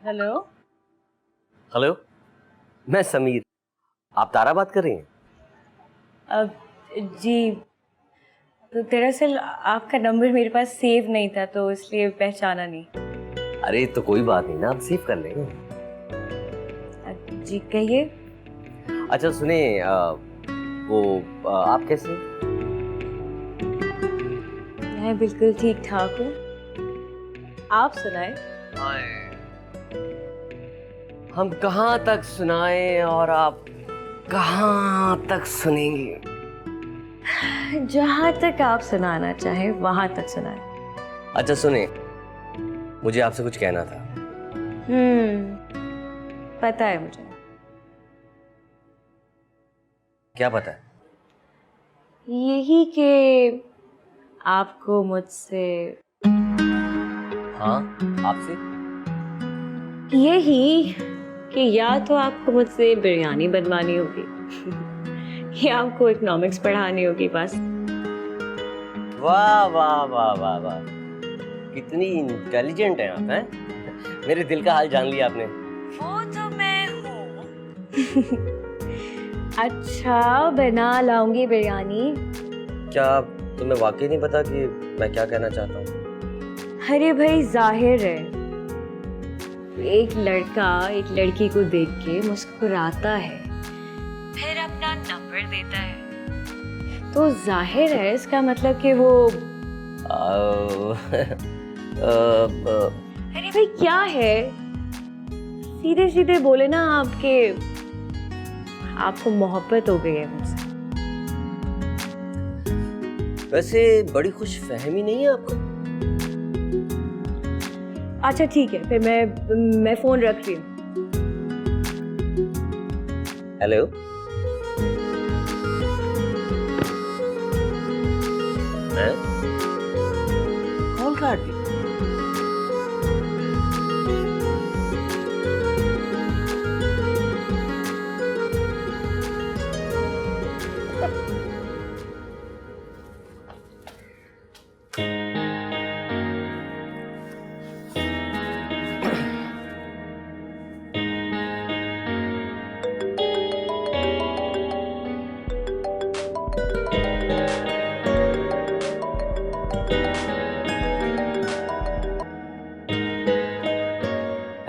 Hello. Hello, मैं समीर। आप तारा बात कर रही हैं? जी, तो दरअसल आपका नंबर मेरे पास सेव नहीं था तो इसलिए पहचाना नहीं। अरे तो कोई बात नहीं ना, आप सेव कर लेंगे। जी कहिए। अच्छा सुने, आप कैसे हैं? मैं बिल्कुल ठीक ठाक हूँ, आप सुनाए। हम कहाँ तक सुनाएं और आप कहाँ तक सुनेंगे? जहाँ तक आप सुनाना चाहे वहां तक सुनाए। अच्छा सुने, मुझे आपसे कुछ कहना था। पता है मुझे। क्या पता है? यही कि आपको मुझसे, हाँ, आपसे। यही कि या तो आपको मुझसे बिरयानी बनवानी होगी या आपको इकोनॉमिक्स पढ़ानी होगी बस। वाह वाह वाह वाह वाह, कितनी इंटेलिजेंट हैं आप, हैं? मेरे दिल का हाल जान लिया आपने। वो तो मैं हूँ। अच्छा, बना लाऊंगी बिरयानी। क्या तुम्हें वाकई नहीं पता कि मैं क्या कहना चाहता हूँ? अरे भाई, जाहिर है एक लड़का एक लड़की को देख के मुस्कुराता है, फिर अपना नंबर देता है, तो जाहिर है इसका मतलब कि वो अरे भाई क्या है, सीधे सीधे बोले ना आपको मोहब्बत हो गई है मुझसे। वैसे बड़ी खुश फहमी नहीं है आपको? अच्छा ठीक है, फिर मैं फोन रख रही हूँ। हेलो, कॉल काट दी।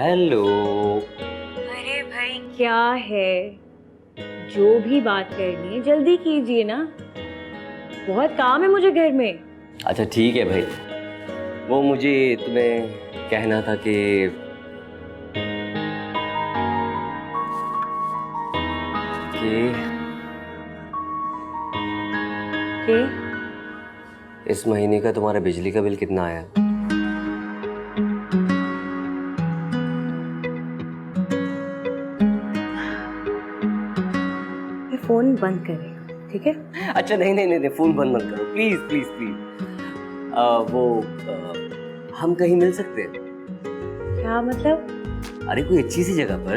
हेलो। अरे भाई क्या है, जो भी बात करनी है जल्दी कीजिए ना, बहुत काम है मुझे घर में। अच्छा ठीक है भाई, वो मुझे तुम्हें कहना था कि इस महीने का तुम्हारा बिजली का बिल कितना आया? फोन बंद कर रही हूँ, ठीक है? अच्छा नहीं नहीं नहीं, फोन बंद मत करो प्लीज प्लीज प्लीज। हम कहीं मिल सकते हैं? क्या मतलब? अरे कोई अच्छी सी जगह पर।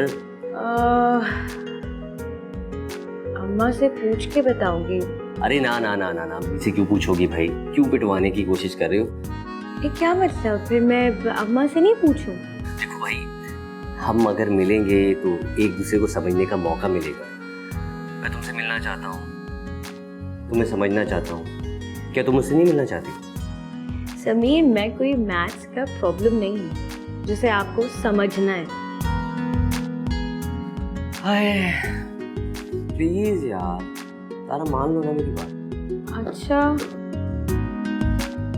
अम्मा से पूछ के बताऊंगी। अरे ना ना ना ना ना, मुझसे क्यों पूछोगी भाई, क्यों पिटवाने की कोशिश कर रहे हो? ये क्या मतलब, फिर मैं अम्मा से नहीं पूछूं? देखो भाई, हम अगर मिलेंगे तो एक दूसरे को समझने का मौका मिलेगा। मैं तुमसे मिलना चाहता हूँ, तुम्हें समझना चाहता हूँ, क्या तुम मुझसे नहीं मिलना चाहती? समीर, मैं कोई मैथ्स का प्रॉब्लम नहीं हूँ जिसे आपको समझना है। हाय प्लीज यार, तारा मान लो ना मेरी बात।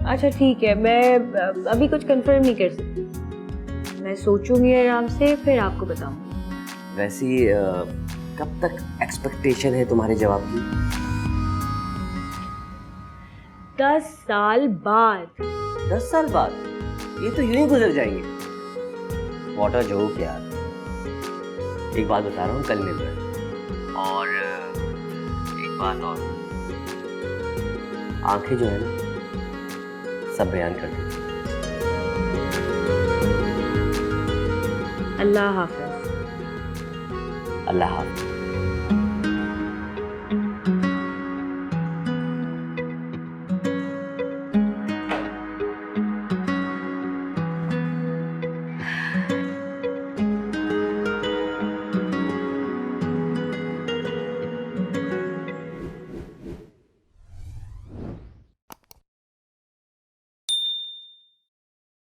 अच्छा ठीक है, मैं अभी कुछ कंफर्म नहीं कर सकती, मैं सोचूंगी आराम से फिर आपको बताऊंगी। वैसे कब तक एक्सपेक्टेशन है तुम्हारे जवाब की? 10 साल बाद। 10 साल बाद? ये तो यूं ही गुजर जाएंगे। व्हाट अ जोक यार। एक बात बता रहा हूँ, कल मिल रहे हैं। और एक बात और, आंखें जो है ना सब बयान कर देती। अल्लाह हाफिज। अल्लाह हाफ़िज़।